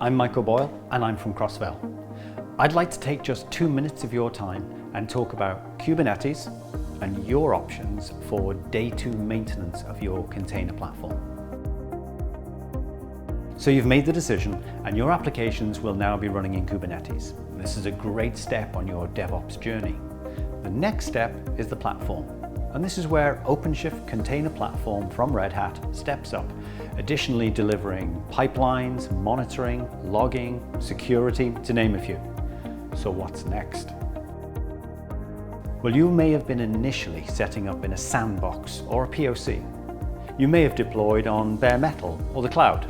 I'm Michael Boyle and I'm from Crossvale. I'd like to take just 2 minutes of your time and talk about Kubernetes and your options for day 2 maintenance of your container platform. So you've made the decision and your applications will now be running in Kubernetes. This is a great step on your DevOps journey. The next step is the platform. And this is where OpenShift Container Platform from Red Hat steps up, additionally delivering pipelines, monitoring, logging, security, to name a few. So what's next? Well, you may have been initially setting up in a sandbox or a POC. You may have deployed on bare metal or the cloud.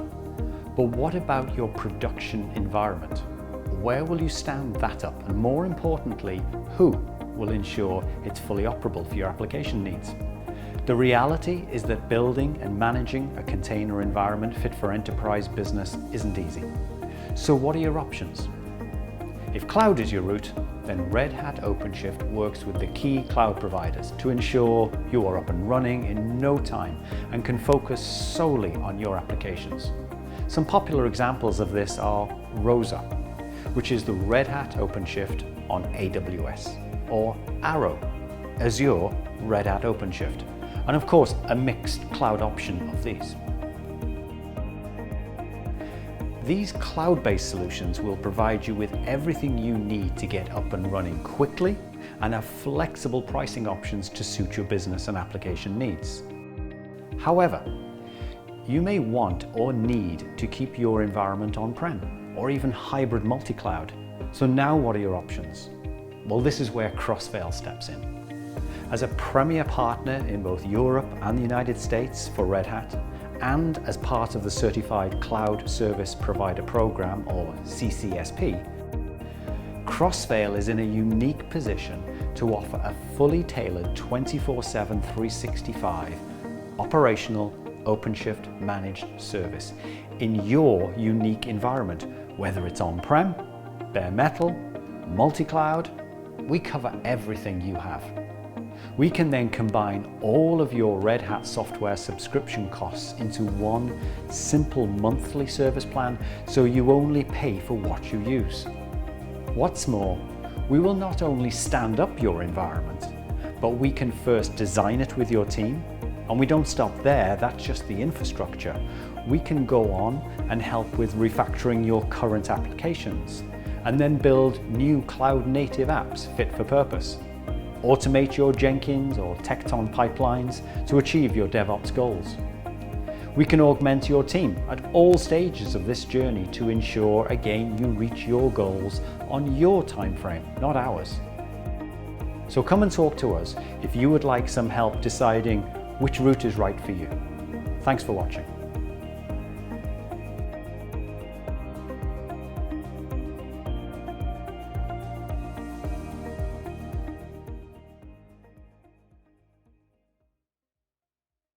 But what about your production environment? Where will you stand that up? And more importantly, who will ensure it's fully operable for your application needs? The reality is that building and managing a container environment fit for enterprise business isn't easy. So what are your options? If cloud is your route, then Red Hat OpenShift works with the key cloud providers to ensure you are up and running in no time and can focus solely on your applications. Some popular examples of this are ROSA, which is the Red Hat OpenShift on AWS, or Arrow, Azure Red Hat OpenShift, and of course a mixed cloud option of these. These cloud-based solutions will provide you with everything you need to get up and running quickly and have flexible pricing options to suit your business and application needs. However, you may want or need to keep your environment on-prem or even hybrid multi-cloud. So now what are your options? Well, this is where Crossvale steps in. As a premier partner in both Europe and the United States for Red Hat, and as part of the Certified Cloud Service Provider Program, or CCSP, Crossvale is in a unique position to offer a fully tailored 24/7 365 operational OpenShift managed service in your unique environment, whether it's on-prem, bare metal, multi-cloud. We cover everything you have. We can then combine all of your Red Hat software subscription costs into one simple monthly service plan, so you only pay for what you use. What's more, we will not only stand up your environment, but we can first design it with your team. And we don't stop there, that's just the infrastructure. We can go on and help with refactoring your current applications, and then build new cloud-native apps fit for purpose. Automate your Jenkins or Tekton pipelines to achieve your DevOps goals. We can augment your team at all stages of this journey to ensure, again, you reach your goals on your time frame, not ours. So come and talk to us if you would like some help deciding which route is right for you. Thanks for watching.